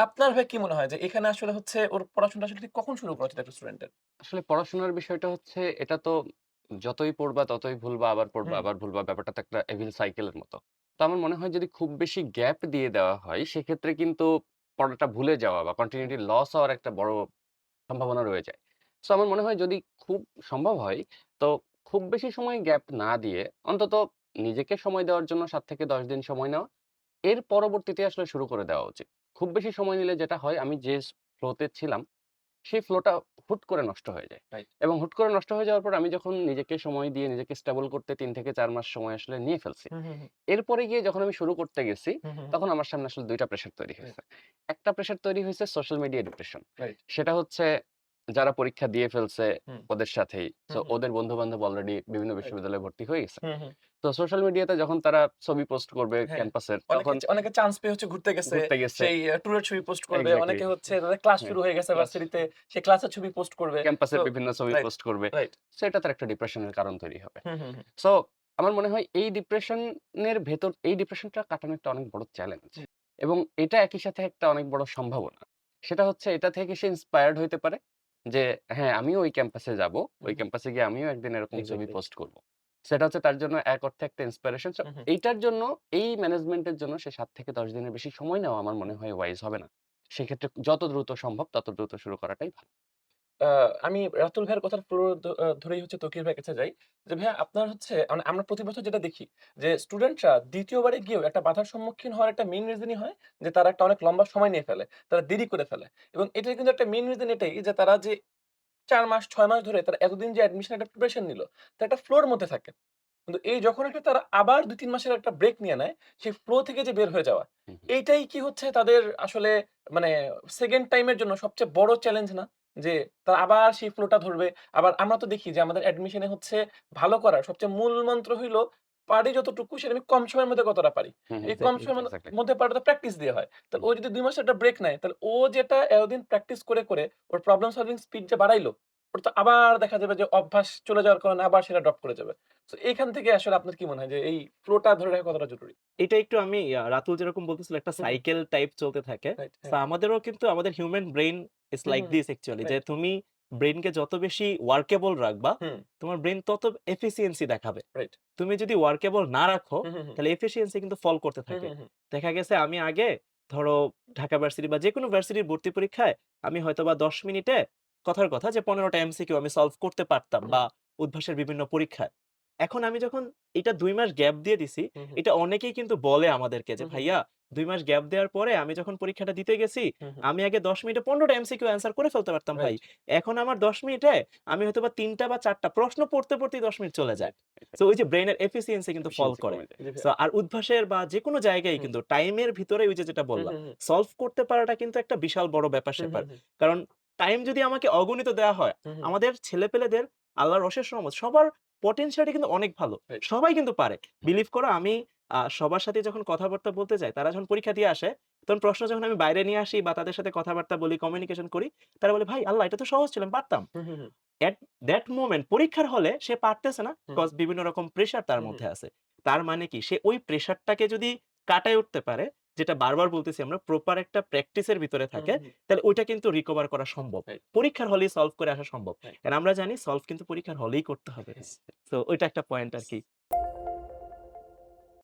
আপনার ভাই কি মনে হয় যে এখানে আসলে হচ্ছে ওর পড়াশোনাটা আসলে ঠিক কখন শুরু করা উচিত একটা স্টুডেন্টের? আসলে পড়াশোনার বিষয়টা হচ্ছে এটা তো যতই পড়বা ততই ভুলবা, আবার পড়বা, হুম, আবার ভুলবা। ব্যাপারটা তো একটা এভিল সাইকেলের মতো। তো আমার মনে হয় যদি খুব বেশি গ্যাপ দিয়ে দেওয়া হয়, সেক্ষেত্রে কিন্তু পড়াটা ভুলে যাওয়া বা কন্টিনিউটি লস হওয়ার একটা বড় সম্ভাবনা রয়ে যায়। সো আমার মনে হয় যদি খুব সম্ভব হয়, তো খুব বেশি সময় গ্যাপ না দিয়ে অন্তত নিজেকে সময় দেওয়ার জন্য ৭ থেকে ১০ দিন সময় নেওয়া। এর পরবর্তীতে আসলে শুরু করে দেওয়া উচিত। খুব বেশি সময় নিলে যেটা হয় আমি যে ফ্লো তে ছিলাম সেই ফ্লোটা হুট করে নষ্ট হয়ে যায়। রাইট। এবং হুট করে নষ্ট হয়ে যাওয়ার পর আমি যখন নিজেকে সময় দিয়ে নিজেকে স্টেবল করতে ৩ থেকে ৪ মাস সময় আসলে নিয়ে ফেলছি। হুম, হুম, হুম, এরপরে গিয়ে যখন আমি শুরু করতে গেছি, হুম, হুম, তখন আমার সামনে আসলে ২ টা প্রেশার তৈরি রাইট, হইছে। একটা প্রেশার তৈরি হইছে সোশ্যাল মিডিয়া ডিপ্রেশন। রাইট। সেটা হচ্ছে যারা পরীক্ষা দিয়ে ফেলছে হুম, ওদের সাথেই। সো হুম, হুম, ওদের বন্ধু-বান্ধব অলরেডি বিভিন্ন রাইট। বিশ্ববিদ্যালয়ে ভর্তি হয়ে গেছে। হুম, হুম। তো সোশ্যাল মিডিয়াতে যখন তারা ছবি পোস্ট করবে হ্যাঁ, ক্যাম্পাসের অনেকে তখন অনেকে চান্স পেয়ে হচ্ছে ঘুরতে গেছে। ঘুরতে গেছে সেই ট্যুরের ছবি পোস্ট করবে। এক্সাক্টলি অনেকে হচ্ছে তাদের ক্লাস হ্যাঁ, শুরু হয়ে গেছে ক্লাস ভার্সিটিতে। সে ক্লাসের ছবি পোস্ট করবে। সো ক্যাম্পাসের বিভিন্ন ছবি রাইট, পোস্ট করবে। রাইট। সো এটা তার একটা ডিপ্রেশনের কারণ তৈরি হবে। হুম, হুম, হুম, সো আমার মনে হয় এই ডিপ্রেশনের ভেতর এই ডিপ্রেশনটা কাটানো একটা অনেক বড় চ্যালেঞ্জ। হুম, এবং এটা একই সাথে একটা অনেক বড় সম্ভাবনা। সেটা হচ্ছে এটা থেকে সে ইন্সপায়ার্ড হইতে পারে যে হ্যাঁ, আমিও ওই ক্যাম্পাসে যাবো। হুম, ওই হুম, ক্যাম্পাসে গিয়ে আমিও একদিন এরকম ছবি এক্সাক্টলি। পোস্ট করব। সেটা হচ্ছে তার জন্য এক অর্থে একটা ইন্সপিরেশন। সো হুম, হুম, এইটার জন্য এই ম্যানেজমেন্টের জন্য সে ৭ থেকে ১০ দিনের বেশি সময় নেওয়া আমার মনে হুম। হয় ওয়াইজ হবে না। সেক্ষেত্রে যত দ্রুত সম্ভব তত দ্রুত শুরু করাটাই ভালো। আ আমি রাতুল ভাইয়ের কথার পুরো ধরেই হচ্ছে তৌকির ভাইয়ের কাছে যাই। যে ভাইয়া আপনার হচ্ছে মানে আমরা প্রতি বছর যেটা দেখি যে স্টুডেন্টরা ২য় বারে গিয়েও একটা বাধার সম্মুখীন হওয়ার একটা মেইন রিজনই হয় যে তারা একটা অনেক লম্বা সময় নিয়ে ফেলে। তারা দেরি করে ফেলে। এবং এটার কিন্তু একটা মেইন রিজন এটাই যে তারা যে ৪ মাস ৬ মাস ধরে তারা এতদিন যে অ্যাডমিশন একটা প্রিপারেশন নিল, তারা একটা ফ্লো এর মধ্যে থাকে। কিন্তু এই যখন একটা তারা আবার ২-৩ মাসের একটা ব্রেক নিয়ে নেয়, সেই ফ্লো থেকে যে বের হয়ে যাওয়া, হু, হু। এইটাই কি হচ্ছে তাদের আসলে মানে 2nd টাইম এর জন্য সবচেয়ে বড় চ্যালেঞ্জ না? যে তারা আবার সেই ফ্লো টা ধরবে। আবার আমরা তো দেখি যে আমাদের অ্যাডমিশন এ হচ্ছে ভালো করার সবচেয়ে মূল মন্ত্র হইলো পারি যতটুকু সেটা আমি কম সময়ের মধ্যে কতটা পারি। হু, হু। এই কম এক্সাক্টলি, সময়ের এক্সাক্টলি। মধ্যে পারাটা প্র্যাকটিস দিয়ে হয়। তাহলে হুম। ও যদি ২ মাসের একটা ব্রেক নেয়, তাহলে ও যেটা এতদিন প্র্যাকটিস করে ওর প্রবলেম সলভিং স্পিড যে বাড়াইলো, ওটা তো আবার দেখা যাবে যে অভ্যাস চলে যাওয়ার কারণে আবার সেটা ড্রপ করে যাবে। সো এইখান থেকে আসলে আপনার কি মনে হয় যে এই ফ্লো টা ধরে রাখা কতটা জরুরি? এটা একটু আমি রাতুল যেরকম বলতেছিল একটা হুম, হুম। সাইকেল টাইপ চলতে থাকে। রাইট, সো হ্যাঁ। আমাদেরও কিন্তু আমাদের human brain is hmm, like hmm, hmm. This actually যে রাইট। তুমি ব্রেইনকে যত বেশি ওয়ার্কেবল রাখবা, হুম, তোমার ব্রেইন তত এফিসিয়েন্সি দেখাবে। রাইট। তুমি যদি ওয়ার্কেবল না রাখো, হুম, হুম, হুম। তাহলে এফিসিয়েন্সি কিন্তু ফল করতে হুম, থাকে। হুম, হুম। দেখা গেছে আমি আগে ধরো ঢাকা ভার্সিটি বা যেকোনো ভার্সিটির ভর্তি পরীক্ষায় আমি হয়তোবা ১০ মিনিটে কথার কথা যে ১৫ টা এমসিকিউ আমি সলভ করতে পারতাম হুম, বা উদ্ভাসের বিভিন্ন পরীক্ষায়। এখন আমি যখন এটা ২ মাস গ্যাপ দিয়ে দিছি, হুম, হুম। এটা অনেকেই কিন্তু বলে আমাদেরকে যে, হুম, হুম, হুম। "ভাইয়া ২ মাস গ্যাপ দেওয়ার পরে আমি যখন পরীক্ষাটা দিতে গেছি, হুম, হুম। আমি আগে ১০ মিনিটে ১৫ টা এমসিকিউ অ্যান্সার করে ফেলতে পারতাম ভাই। রাইট, এখন আমার ১০ মিনিটে আমি হয়তোবা ৩ টা বা ৪ টা প্রশ্ন পড়তেই ১০ মিনিট চলে যায়।" রাইট। সো ওই যে ব্রেইনের এফিসিয়েন্সি কিন্তু ফল এফিশিয়েন্সি করে। কমে যায়। জি সো ভাইয়া। আর উদ্ভাসের বা যেকোনো জায়গায় হুম, কিন্তু টাইমের ভিতরে ওই যে যেটা হুম, বললাম, হুম, হুম। সলভ করতে পারাটা কিন্তু একটা বিশাল বড় হুম, ব্যাপার-স্যাপার। হুম, হুম। কারণ টাইম যদি আমাকে অগণিত দেওয়া হয়, হুম, হুম। আমাদের ছেলেপেলেদের আল্লাহর অশেষ রহমত সবার পটেনশিয়ালটা কিন্তু অনেক ভালো। রাইট। সবাই কিন্তু পারে। বিলিভ করো আমি সবার সাথে যখন কথাবার্তা বলতে যাই, তারা যখন পরীক্ষা দিয়ে আসে, তখন প্রশ্ন যখন আমি বাইরে নিয়ে আসি বা তাদের সাথে কথাবার্তা বলি, কমিউনিকেশন করি, তারা বলে, "ভাই আল্লাহ এটা তো সহজ ছিল, আমি পারতাম।" হুম, হুম, হুম। এট দ্যাট মোমেন্ট পরীক্ষার হলে সে পারতেছে না। হুম, কজ বিভিন্ন রকম প্রেশার তার হুম, হুম। মধ্যে আছে। তার মানে কি? সে ওই প্রেশারটাকে যদি কাটায় উঠতে পারে, যেটা বারবার বলতেছি আমরা প্রপার একটা প্র্যাকটিসের ভিতরে হুম, থাকে, হুম। তাহলে ওইটা কিন্তু রিকভার করা সম্ভব। রাইট, পরীক্ষার হলেই সলভ করে আসা সম্ভব। রাইট। অ্যান্ড আমরা জানি সলভ কিন্তু পরীক্ষার হলেই করতে হবে। ইয়েস। সো ওইটা একটা পয়েন্ট আরকি।